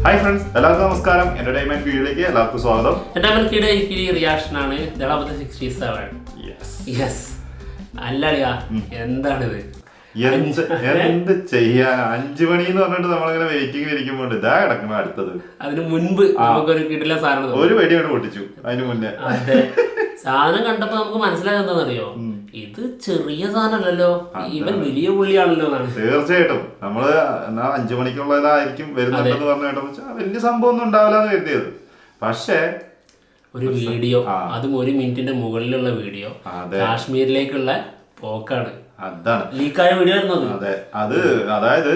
Hi friends, എല്ലാവർക്കും നമസ്കാരം. Entertainment ഫീൽഡിലേക്ക് എല്ലാവർക്കും സ്വാഗതം. എന്റർടൈൻമെന്റ് ഫീൽഡ് റിയാക്ഷൻ ആണ്. അല്ലടിയാ, എന്താണിത്? എന്ത് ചെയ്യാൻ? 5 മണി എന്ന് പറഞ്ഞിട്ട് നമ്മളിങ്ങനെ വെയിറ്റിംഗ് ഇരിക്കുമ്പോൾ ഇതാ കിടക്കണം അടുത്തത്. അതിന് മുൻപ് നമുക്കൊരു കിട്ടില്ല സാധനം, ഒരു വെടി കൊണ്ട് പൊട്ടിച്ചു. അതിന് മുന്നേ സാധനം കണ്ടപ്പോ നമുക്ക് മനസ്സിലായത് എന്താണെന്നറിയോ? ഇത് ചെറിയ സാധനമല്ലല്ലോ, ഇവൻ വലിയ പുള്ളിയാണല്ലോ എന്നാണ്. തീർച്ചയായിട്ടും നമ്മള് എന്നാ 5 മണിക്കുള്ളതായിരിക്കും വരുന്നുണ്ടെന്ന് പറഞ്ഞു കേട്ടോ. വലിയ സംഭവം ഒന്നും ഉണ്ടാവില്ല എന്ന് കരുതിയത്. പക്ഷേ ഒരു വീഡിയോ, അതും 1 മിനിറ്റിന്റെ മുകളിലുള്ള വീഡിയോ, കാശ്മീരിലേക്കുള്ള പോക്കാണ്. അതാണ് ലീക്കായ വീഡിയോ ആയിരുന്നു. അതെ, അത് അതായത്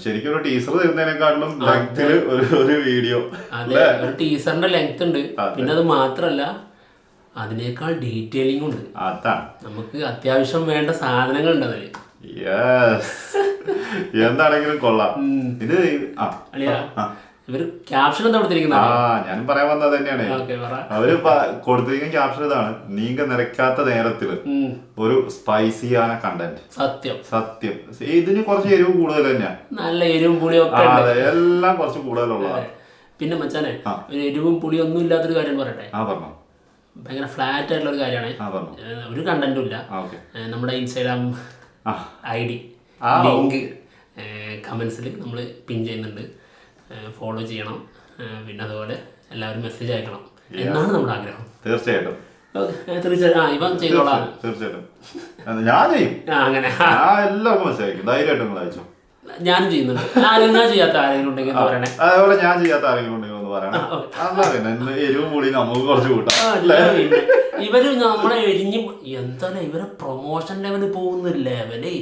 ശരിക്കും ഒരു ടീസർ തരുന്നതിനെക്കാട്ടിലും ലെങ്തില് ഒരു വീഡിയോ. അതെ, ഒരു ടീസറിന്റെ ലെങ്ത് ഉണ്ട്. പിന്നെ അത് മാത്രല്ല, അതിനേക്കാൾ ഡീറ്റെയിലിംഗ് ഉണ്ട്. അതാണ് നമുക്ക് അത്യാവശ്യം വേണ്ട സാധനങ്ങൾ ഉണ്ട് അതില്. എന്താണെങ്കിലും കൊള്ളാം. ഇത് ഇവര് ക്യാപ്ഷൻ എന്താ കൊടുത്തിരിക്കുന്നത്? ഞാനും പറയാൻ വന്നത് തന്നെയാണ്. അവര് കൊടുത്തിരിക്കുന്ന ക്യാപ്ഷൻ ഇതാണ്: നീങ്ക നിരക്കാത്ത നേരത്തില് ഒരു സ്പൈസിயான കണ്ടന്റ്. സത്യം ഇതിന് കുറച്ച് എരിവ് കൂടുതൽ തന്നെയാ. നല്ല എരിവും പുളിയും ഒക്കെ എല്ലാം കുറച്ച് കൂടുതലുള്ളതാണ്. പിന്നെ മച്ചാനെ, ഒരു എരിവും പുളിയും ഒന്നും ഇല്ലാത്തൊരു കാര്യം പറയട്ടെ. പറഞ്ഞു. ഭയങ്കര ഫ്ലാറ്റ് ആയിട്ടുള്ള ഒരു കാര്യമാണ്. ഒരു കണ്ടന്റും ഇല്ല. നമ്മുടെ ഇൻസ്റ്റാഗ്രാം ID ലിങ്ക് കമന്റ്സിൽ നമ്മൾ പിൻ ചെയ്യുന്നുണ്ട്. ഫോളോ ചെയ്യണം. പിന്നെ അതുപോലെ എല്ലാവരും മെസ്സേജ് അയക്കണം എന്നാണ് നമ്മുടെ ആഗ്രഹം. തീർച്ചയായിട്ടും ഇവൻ ചെയ്തോളാം. തീർച്ചയായിട്ടും ഞാൻ ചെയ്യും. അങ്ങനെ എല്ലാവർക്കും മെസ്സേജ് അയക്കും. ധൈര്യമായിട്ടും അയച്ചോ. ഞാനും ചെയ്യുന്നുണ്ട്. ഞാൻ ചെയ്യാത്ത ആരെങ്കിലും ഉണ്ടെങ്കിൽ പറയണേ. അതേപോലെ ഞാൻ ചെയ്യാത്ത ആരെങ്കിലും ഉണ്ടെങ്കിൽ ഒന്ന് പറയണം. എരിവും കൂടി നമുക്ക് കുറച്ച് കൂട്ടാം. ഇവര് നമ്മളെ എരിഞ്ഞ് എന്താ ഇവരെ പ്രൊമോഷൻ ലെവല് പോകുന്ന ലെവലേ.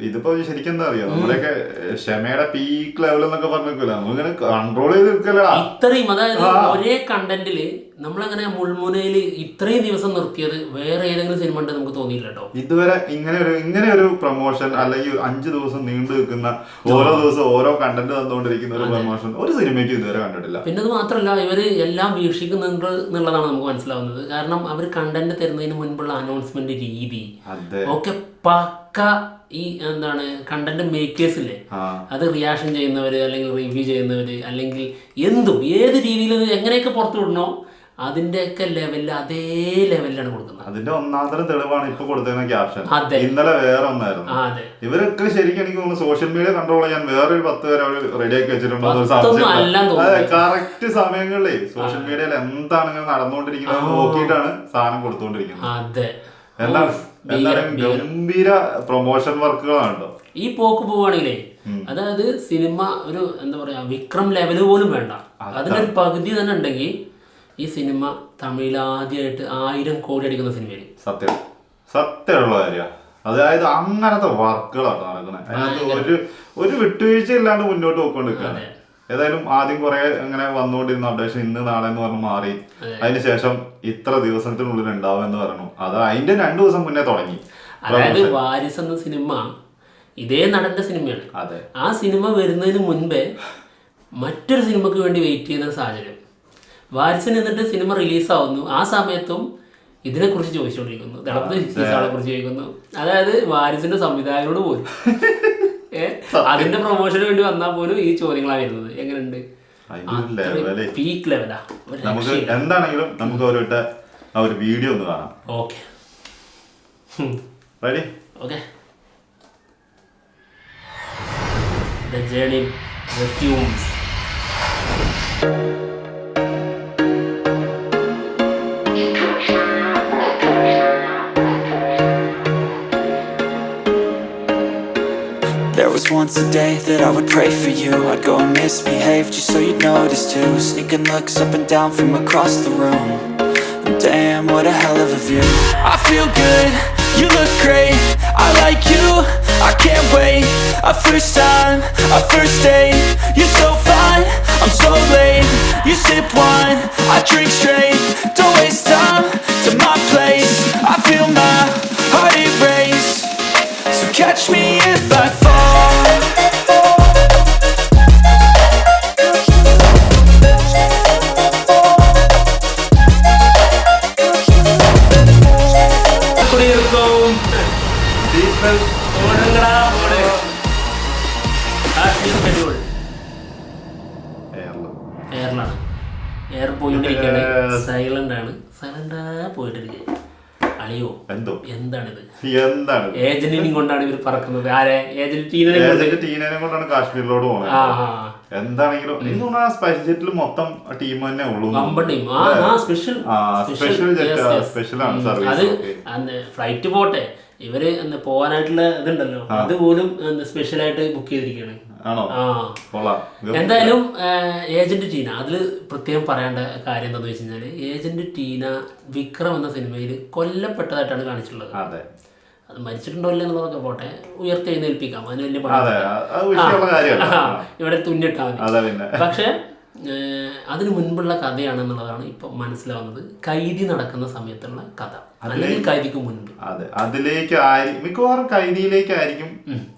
ഇതിപ്പോ ശരിക്കും എന്താ അറിയോ, നമ്മുടെയൊക്കെ ക്ഷമയുടെ പീക്ക് ലെവൽ എന്നൊക്കെ പറഞ്ഞില്ല, നമ്മളിങ്ങനെ കൺട്രോൾ ചെയ്ത് നിൽക്കല. ഇത്രയും അതായത് ഒരേ കണ്ടന്റില് നമ്മളങ്ങനെ മുൾമുനയിൽ ഇത്രയും ദിവസം നിർത്തിയത് വേറെ ഏതെങ്കിലും സിനിമ ഉണ്ട് നമുക്ക് തോന്നിയില്ല കേട്ടോ. ഇതുവരെ ഇങ്ങനെ ഒരു പ്രൊമോഷൻ അല്ലെങ്കിൽ 5 ദിവസം നീണ്ടു നിൽക്കുന്ന ഓരോ ദിവസം ഓരോ കണ്ടന്റ് തന്നുകൊണ്ടിരിക്കുന്ന ഒരു പ്രൊമോഷൻ ഒരു സിനിമയ്ക്ക് ഇതുവരെ കണ്ടിട്ടില്ല. പിന്നെ അത് മാത്രമല്ല, ഇവര് എല്ലാം വീക്ഷിക്കുന്നുണ്ട് എന്നുള്ളതാണ് നമുക്ക് മനസ്സിലാവുന്നത്. കാരണം അവർ കണ്ടന്റ് തരുന്നതിന് മുൻപുള്ള അനൗൺസ്മെന്റ് രീതി ഒക്കെ പക്ക. ഈ എന്താണ് കണ്ടന്റ് മേക്കേഴ്സില്ലേ, അത് റിയാക്ഷൻ ചെയ്യുന്നവര് അല്ലെങ്കിൽ റിവ്യൂ ചെയ്യുന്നവര് അല്ലെങ്കിൽ ഏത് രീതിയിൽ എങ്ങനെയൊക്കെ പുറത്തു വിടണോ അതിന്റെയൊക്കെ ലെവലിൽ അതേ ലെവലിലാണ് കൊടുക്കുന്നത്. അതിന്റെ ഒന്നാന്തരം തെളിവാണ് ഇപ്പൊ കൊടുത്തിരുന്ന ക്യാപ്ഷൻ. ഇന്നലെ വേറെ ഒന്നായിരുന്നു. ഇവരൊക്കെ ശരിക്കും എനിക്ക് തോന്നുന്നു സോഷ്യൽ മീഡിയ കൺട്രോൾ ചെയ്യാൻ വേറൊരു 10 പേരെ അവർ റെഡിയാക്കി വെച്ചിട്ടുണ്ടോ. കറക്റ്റ് സമയങ്ങളിലേ സോഷ്യൽ മീഡിയയിൽ എന്താണ് ഇങ്ങനെ നടന്നുകൊണ്ടിരിക്കുന്നത് നോക്കിയിട്ടാണ് സാധനം കൊടുത്തുകൊണ്ടിരിക്കുന്നത്. എന്താണ് ഗംഭീര പ്രൊമോഷൻ വർക്കുകളാണല്ലോ ഈ പോക്ക് പോവുകയാണെങ്കിലേ. അതായത് സിനിമ ഒരു എന്താ പറയാ വിക്രം ലെവല് പോലും വേണ്ട, അതിനൊരു പകുതി തന്നെ ഉണ്ടെങ്കിൽ ഈ സിനിമ തമിഴിൽ ആദ്യമായിട്ട് 1000 കോടി അടിക്കുന്ന സിനിമയിൽ. സത്യമുള്ള കാര്യ. അതായത് അങ്ങനത്തെ വർക്കുകളാണ് നടക്കുന്നത്. അതിനകത്ത് ഒരു വിട്ടുവീഴ്ച ഇല്ലാണ്ട് മുന്നോട്ട് പോയിക്കൊണ്ടിരിക്കുകയാണ്. ഏതായാലും ആദ്യം കുറെ അങ്ങനെ വന്നുകൊണ്ടിരുന്ന അപ്ഡേഷൻ ഇന്ന് നാളെ എന്ന് പറഞ്ഞ് മാറി. അതിനുശേഷം ഇത്ര ദിവസത്തിനുള്ളിൽ ഉണ്ടാവും എന്ന് പറഞ്ഞു. അത് അതിന്റെ 2 ദിവസം മുന്നേ തുടങ്ങി. അതായത് വാരിസ് എന്ന സിനിമ ഇതേ നടന്റെ സിനിമയാണ്. ആ സിനിമ വരുന്നതിന് മുൻപേ മറ്റൊരു സിനിമക്ക് വേണ്ടി വെയിറ്റ് ചെയ്യുന്ന സാഹചര്യം. വാരിസിന് എന്നിട്ട് സിനിമ റിലീസാവുന്നു. ആ സമയത്തും ഇതിനെക്കുറിച്ച് ചോദിച്ചുകൊണ്ടിരിക്കുന്നു, ദളപതി സിക്സീസാളെ കുറിച്ച് ചോദിക്കുന്നു. അതായത് വാരിസിന്റെ സംവിധായകരോട് പോലും അതിന്റെ പ്രൊമോഷന് വേണ്ടി വന്നാൽ പോലും ഈ ചോദ്യങ്ങളാണ് വരുന്നത്. എങ്ങനെയുണ്ട്? പീക്ക് ലെവലാ. എന്താണെങ്കിലും നമുക്ക് ഒരു വീഡിയോ ഒന്ന് കാണാം. Okay ready? Okay. The journey resumes. There was once a day that I would pray for you. I'd go and misbehave just so you'd notice too. Sneaking looks up and down from across the room. And damn, what a hell of a view. I feel good, you look great, I like you, I can't wait. A first time, a first date, you're so fine, I'm so late. You sip wine, I drink straight. Don't waste time to my place. I feel my heart erase. So catch me if I fall. പോയിട്ടിരിക്കുകയാണ്. Silent ആണ്, silent പോയിട്ടിരിക്കുക. അളിയോ എന്തോ എന്താണിത്? ഏജന്റിനെയും കൊണ്ടാണ് ഇവർ പറക്കുന്നത്. ആരെ? ഏജന്റ് ടീനനെ കൊണ്ടാണ് കാശ്മീരിലോട്ട് പോകുന്നത്. എന്താണെങ്കിലും എനിക്ക് തോന്നുന്നു സ്പൈസ് ജെറ്റിൽ മൊത്തം ടീം തന്നെ ഉള്ളൂ. അത് ഫ്ലൈറ്റ് പോട്ടെ, ഇവര് പോവാനായിട്ടുള്ള ഇതുണ്ടല്ലോ അതുപോലും സ്പെഷ്യലായിട്ട് ബുക്ക് ചെയ്തിരിക്കുകയാണ്. എന്തായാലും ഏജന്റ് ടീന, അതിൽ പ്രത്യേകം പറയേണ്ട കാര്യം എന്താണെന്ന് വെച്ച് കഴിഞ്ഞാൽ ഏജന്റ് ടീന വിക്രം എന്ന സിനിമയിൽ കൊല്ലപ്പെട്ടതായിട്ടാണ് കാണിച്ചിട്ടുള്ളത്. അത് മരിച്ചിട്ടുണ്ടോ ഇല്ല എന്നുള്ളതൊക്കെ പോട്ടെ, ഉയർത്തെഴുന്നേൽപ്പിക്കാം, അതിന് വലിയ ഇവിടെ തുന്നിട്ടാ മതി. പക്ഷെ അതിന് മുൻപുള്ള കഥയാണെന്നുള്ളതാണ് ഇപ്പൊ മനസ്സിലാവുന്നത്. കൈദി നടക്കുന്ന സമയത്തുള്ള കഥ, അല്ലെങ്കിൽ കൈദിക്ക് മുൻപ്. അതെ, അതിലേക്ക് മിക്കവാറും കൈദിയിലേക്കായിരിക്കും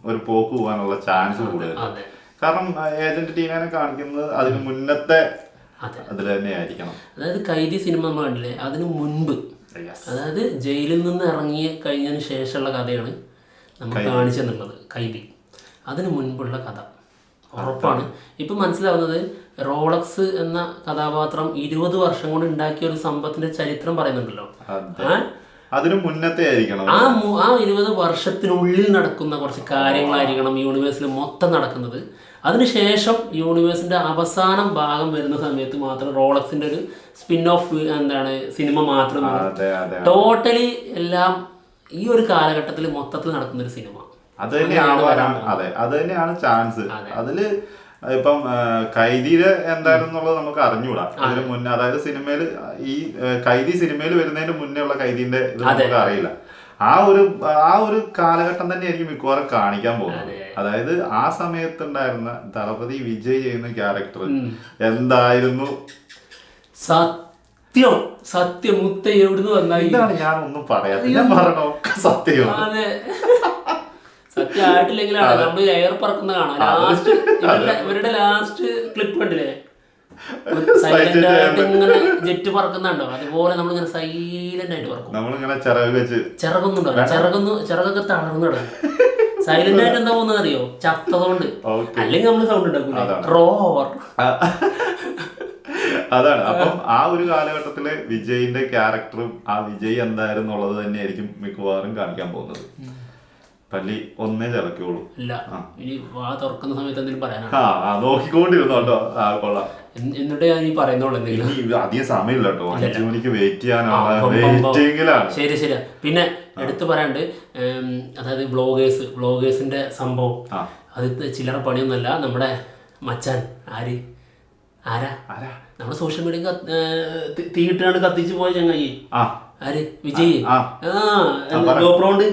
ഒരു പോക്ക് പോകാനുള്ള ചാൻസ് കൂടുതൽ. കാരണം ഏജന്റ് ടീനെ കാണിക്കുന്നത് അതിന് മുന്നത്തെ അതിൽ തന്നെ ആയിരിക്കണം. അതായത് കൈദി സിനിമ നമ്മൾ കണ്ടില്ലേ, അതിന് മുൻപ്, അതായത് ജയിലിൽ നിന്ന് ഇറങ്ങി കഴിഞ്ഞതിന് ശേഷമുള്ള കഥയാണ് നമ്മൾ കാണിച്ചെന്നുള്ളത്. കൈദി അതിന് മുൻപുള്ള കഥ ഉറപ്പാണ്. ഇപ്പം മനസ്സിലാവുന്നത് റോളക്സ് എന്ന കഥാപാത്രം 20 വർഷം കൊണ്ട് ഉണ്ടാക്കിയ ഒരു സമ്പത്തിന്റെ ചരിത്രം പറയുന്നുണ്ടല്ലോ. അതിന് മുന്നത്തെ ആയിരിക്കണം. ആ 20 വർഷത്തിനുള്ളിൽ നടക്കുന്ന കുറച്ച് കാര്യങ്ങളായിരിക്കണം യൂണിവേഴ്സിൽ മൊത്തം നടക്കുന്നത്. അതിനുശേഷം യൂണിവേഴ്സിന്റെ അവസാനം ഭാഗം വരുന്ന സമയത്ത് മാത്രം റോളക്സിന്റെ ഒരു സ്പിൻ ഓഫ് സിനിമ മാത്രം. ടോട്ടലി എല്ലാം ഈ ഒരു കാലഘട്ടത്തിൽ മൊത്തത്തിൽ നടക്കുന്ന ഒരു സിനിമ. അത് തന്നെയാണ് ചാൻസ്. അതില് ഇപ്പം കൈദിയില് എന്തായിരുന്നുള്ളത് നമുക്ക് അറിഞ്ഞൂടാ. അതിന് മുന്നേ, അതായത് സിനിമയില് ഈ കൈദി സിനിമയിൽ വരുന്നതിന് മുന്നേ ഉള്ള കൈദിന്റെ ഇത് നമുക്ക് അറിയില്ല. ആ ഒരു കാലഘട്ടം തന്നെയായിരിക്കും മിക്കവാറും കാണിക്കാൻ പോകുന്നത്. അതായത് ആ സമയത്തുണ്ടായിരുന്ന ദളപതി വിജയ് ചെയ്യുന്ന ക്യാരക്ടർ എന്തായിരുന്നു? സത്യം മുത്ത എവിടുന്ന് വന്നാൽ ഇതാണ് ഞാൻ ഒന്നും പറയാം, ഞാൻ പറഞ്ഞോ സത്യം. സത്യമായിട്ടില്ലെങ്കിലാണ് നമ്മള് എയർ പറക്കുന്ന കാണാം. ലാസ്റ്റ് ഇവരുടെ ലാസ്റ്റ് ക്ലിപ്പ് കണ്ടില്ലേ, സൈലന്റ് ആയിട്ട് ഇങ്ങനെ ജെറ്റ് പറക്കുന്നുണ്ടോ, അതുപോലെ നമ്മളിങ്ങനെ സൈലന്റ് ആയിട്ട് പറക്കും. ചിറകൊക്കെ തളർന്നു കിടക്കും. സൈലന്റ് ആയിട്ട് എന്താ പോകുന്നത് അറിയോ? ചത്തതുകൊണ്ട്. അല്ലെങ്കിൽ നമ്മള് സൗണ്ട് ഉണ്ടാക്കൂല, റോവർ. അതാണ്. അപ്പം ആ ഒരു കാലഘട്ടത്തിലെ വിജയിന്റെ ക്യാരക്ടറും ആ വിജയ് എന്തായിരുന്നുള്ളത് തന്നെയായിരിക്കും മിക്കവാറും കാണിക്കാൻ പോകുന്നത്. പല്ലി ഒന്നേ ചിറക്കുള്ളൂ. ഇല്ല, ഇനി വാ തുറക്കുന്ന സമയത്ത് എന്തെങ്കിലും പറയാനാണ്. നോക്കിക്കൊണ്ടിരുന്നു കേട്ടോ. കൊള്ളാം. എന്നിട്ട് ഞാൻ ഈ പറയുന്നുള്ളൂ എന്തെങ്കിലും. അധികം സമയമില്ല കേട്ടോ, 5 മണിക്ക് വെയിറ്റ് ചെയ്യാനാണ്. ശരി. പിന്നെ എടുത്തു പറയാണ്ട്, അതായത് വ്ളോഗേഴ്സിന്റെ സംഭവം അത് ചില്ലറ പണിയൊന്നുമല്ല. നമ്മുടെ മച്ചാൻ ആരാ നമ്മുടെ സോഷ്യൽ മീഡിയ തീയിട്ടാണ് കത്തിച്ചു പോയ ചങ്ങായി. ആര്? വിജയ്. ഗോപ്രോണ്ട്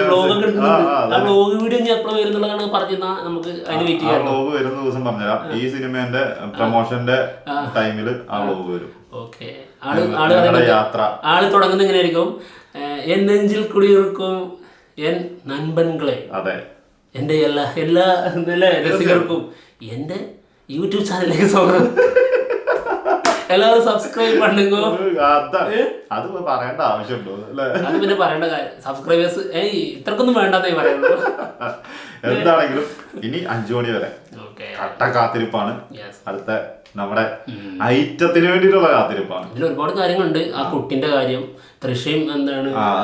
വ്ളോഗൊക്കെ എടുക്കുന്നുണ്ട്. ആ വ്ളോഗ് വീഡിയോ ഞാൻ എപ്പോഴും വരുന്നുള്ളതാണ് പറഞ്ഞാൽ നമുക്ക് അതിന് വെയിറ്റ് ചെയ്യാം. വ്ളോഗ് വരുന്ന ദിവസം പറഞ്ഞുതരാം. ഈ സിനിമേന്റെ പ്രൊമോഷന്റെ ടൈമില് ആ വ്ളോഗ് വരും. ഓക്കെ. ആള് തുടങ്ങുന്നത് എങ്ങനെയായിരിക്കും? എൻ നെഞ്ചിൽ കുടിയൊരുക്കും എൻ നൻപൻകളെ. അതെ. എന്റെ എല്ലാ രസികർക്കും എന്റെ യൂട്യൂബ് ചാനലിലേക്ക് സ്വാഗതം. എല്ലാവരും സബ്സ്ക്രൈബ് പണ്ടുങ്കോ. അത് പറയേണ്ട ആവശ്യമുണ്ടോ? അത് പിന്നെ പറയേണ്ട കാര്യം. സബ്സ്ക്രൈബേഴ്സ് ഇത്രക്കൊന്നും വേണ്ടെന്നേ പറയുള്ളൂ. എന്താണെങ്കിലും ഇനി 5 മണി വരെ കട്ട കാത്തിരിപ്പാണ്. അടുത്ത നമ്മുടെ ഐറ്റത്തിന് വേണ്ടിയിട്ടുള്ള കാത്തിരിപ്പാണ്. ഇതിൽ ഒരുപാട് കാര്യങ്ങളുണ്ട്. ആ കുട്ടിന്റെ കാര്യം, തൃശ്ശയും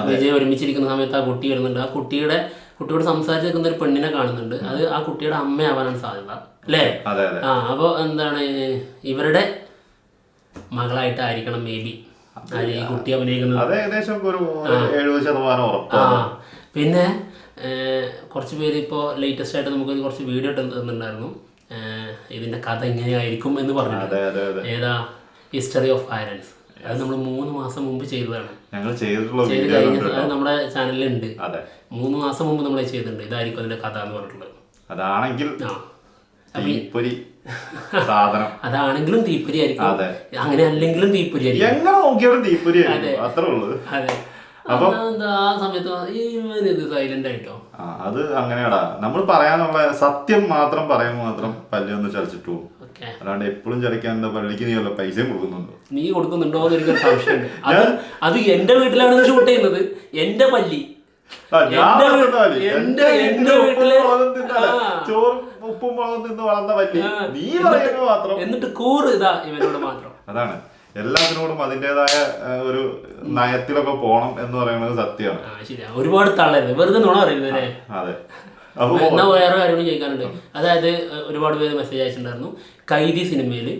വിജയ് ഒരുമിച്ചിരിക്കുന്ന സമയത്ത് ആ കുട്ടി വരുന്നുണ്ട്. ആ കുട്ടിയോട് സംസാരിച്ച് നിൽക്കുന്ന ഒരു പെണ്ണിനെ കാണുന്നുണ്ട്. അത് ആ കുട്ടിയുടെ അമ്മയാവാനാണ് സാധ്യത, അല്ലേ? അപ്പോൾ ഇവരുടെ മകളായിട്ടായിരിക്കണം മേ ബി ഈ കുട്ടി അഭിനയിക്കുന്നത്. പിന്നെ കുറച്ച് പേര് ഇപ്പോൾ ലേറ്റസ്റ്റ് ആയിട്ട് നമുക്ക് കുറച്ച് വീഡിയോ തന്നിട്ടുണ്ടായിരുന്നു. ഇതിന്റെ കഥ ഇങ്ങനെയായിരിക്കും എന്ന് പറഞ്ഞു. ഏതാ? History of violence. അത് നമ്മൾ 3 മാസം മുമ്പ് ചെയ്തതാണ്. ചെയ്ത് കഴിഞ്ഞ അത് നമ്മുടെ ചാനലിലുണ്ട്. 3 മാസം മുമ്പ് നമ്മൾ ചെയ്തിട്ടുണ്ട്. ഇതായിരിക്കും അതിന്റെ കഥ എന്ന് പറഞ്ഞിട്ടുള്ളത്. അതാണെങ്കിലും അതാണെങ്കിലും തീപ്പൊരി ആയിരിക്കും, അങ്ങനെ അല്ലെങ്കിലും തീപ്പൊരി ആയിരിക്കും. അപ്പൊ ആ സമയത്ത് സൈലന്റ് ആയിട്ടോ. അത് അങ്ങനെയാടാ, നമ്മൾ പറയാനുള്ള സത്യം മാത്രം പറയുമ്പോൾ മാത്രം പല്ലൊന്ന് ചലിച്ചിട്ടു. അല്ലാണ്ട് എപ്പോഴും ചലിക്കാൻ എന്താ പള്ളിക്ക് നീ വല്ല പൈസയും കൊടുക്കുന്നുണ്ടോ? നീ കൊടുക്കുന്നുണ്ടോ എന്ന് എനിക്കൊരു സംശയമുണ്ട്. അത് എന്റെ വീട്ടിലാണ് ഷൂട്ട് ചെയ്യുന്നത്. എന്റെ പല്ലി ചോറും ഉപ്പും മുളകും തിന്ന് വളർന്ന പല്ലി. നീ പറയുന്നത് മാത്രം. എന്നിട്ട് കൂറ് ഇതാ ഇവനോട് മാത്രം. അതാണ് എല്ലാത്തിനോടും അതിൻ്റെതായ ഒരു നയത്തിലൊക്കെ പോണം എന്ന് പറയുന്നത് സത്യമാണ്. ശരിയാ, ഒരുപാട് തള്ളരുത്, വെറുതെ നുണ പറയുന്നത് അല്ലേ. അതെ. എന്നാ വേറെ കാര്യം ചോദിക്കാനുണ്ട്. അതായത് ഒരുപാട് പേര് മെസ്സേജ് അയച്ചിട്ടുണ്ടായിരുന്നു കൈദി സിനിമയില്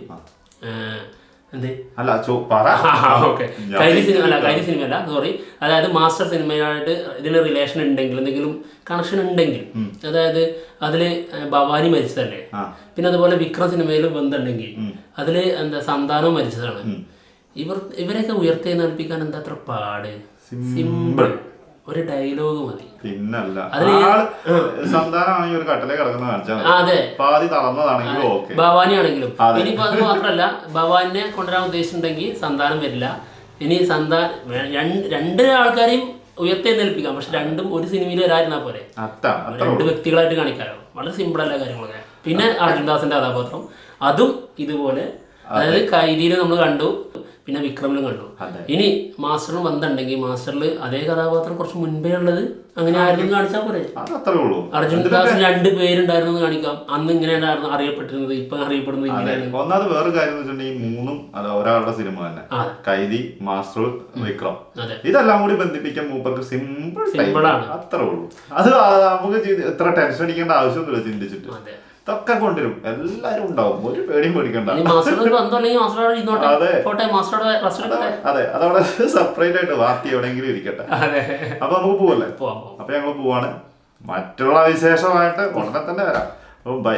കൈദി സിനിമയല്ല സോറി, അതായത് മാസ്റ്റർ സിനിമയായിട്ട് ഇതിന് റിലേഷൻ ഉണ്ടെങ്കിൽ, എന്തെങ്കിലും കണക്ഷൻ ഉണ്ടെങ്കിൽ, അതായത് അതില് ഭവാനി മരിച്ചതല്ലേ, പിന്നെ അതുപോലെ വിക്രം സിനിമയിൽ ബന്ധമുണ്ടെങ്കിൽ അതില് എന്താ സന്താനം മരിച്ചതാണ്. ഇവരെയൊക്കെ ഉയർത്തെഴുന്നേൽപ്പിക്കാൻ എന്താ അത്ര പാട്? സിമ്പിൾ ഒരു ഡയലോഗ് മതി. പിന്നല്ല സന്താനമാണെങ്കിൽ ഒരു കട്ടലെ കിടക്കുന്ന കാണിച്ചാൽ അതെ, പാതി തളർന്നതാണെങ്കിലും ഭവാനി ആണെങ്കിലും. ഇനിയിപ്പോ അത് മാത്രല്ല, ഭവാനിനെ കൊണ്ടുവരാൻ ഉദ്ദേശിച്ചിട്ടുണ്ടെങ്കിൽ സന്താനം വരില്ല. ഇനി രണ്ട് ആൾക്കാരെയും ഉയർത്തെഴുന്നേൽപ്പിക്കാം, പക്ഷെ രണ്ടും ഒരു സിനിമയിൽ വരാതിരുന്നാ പോരെ, രണ്ട് വ്യക്തികളായിട്ട് കാണിക്കാലോ. വളരെ സിമ്പിൾ അല്ല കാര്യങ്ങളൊക്കെ. പിന്നെ അർജുൻദാസിന്റെ കഥാപാത്രം അതും ഇതുപോലെ, അതായത് കൈദിയിൽ നമ്മൾ കണ്ടു, പിന്നെ വിക്രമിലും കണ്ടു. ഇനി മാസ്റ്ററിന് ബന്ധമുണ്ടെങ്കിൽ മാസ്റ്ററിൽ അതേ കഥാപാത്രം കുറച്ച് മുൻപേ ഉള്ളത് അങ്ങനെ ആയിരുന്നു കാണിച്ചാൽ പോരെ. അർജുൻദാസിന് 2 പേരുണ്ടായിരുന്നു കാണിക്കാം. അന്ന് ഇങ്ങനെയായിരുന്നു അറിയപ്പെട്ടിരുന്നത്, ഇപ്പൊ അറിയപ്പെടുന്നത് ഇങ്ങനെയാണ്. ഒന്നാമത് വേറെ കാര്യം എന്ന് വെച്ചിട്ടുണ്ടെങ്കിൽ 3ഉം ഒരാളുടെ സിനിമ തന്നെ, കൈദി, മാസ്റ്റർ, വിക്രം, ഇതെല്ലാം കൂടി ബന്ധിപ്പിക്കാൻ മൂപ്പർക്ക് സിമ്പിളാണ്, അത്രേ ഉള്ളൂ. അത് നമുക്ക് എത്ര ടെൻഷൻ അടിക്കേണ്ട ആവശ്യമൊന്നുമില്ല. ചിന്തിച്ചിട്ട് ഇതൊക്കെ കൊണ്ടുവരും, എല്ലാരും ഉണ്ടാവും, ഒരു പേടിയും പേടിക്കണ്ട. അതെ, അതവിടെ സെപ്പറേറ്റ് ആയിട്ട് വാർത്തി എവിടെയെങ്കിലും ഇരിക്കട്ടെ. അപ്പൊ നമുക്ക് പോവല്ലേ? അപ്പൊ ഞങ്ങൾ പോവാണ്. മറ്റുള്ള വിശേഷമായിട്ട് ഉടനെ തന്നെ വരാം. ബൈ.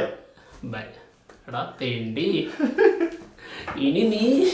ഇനി നീ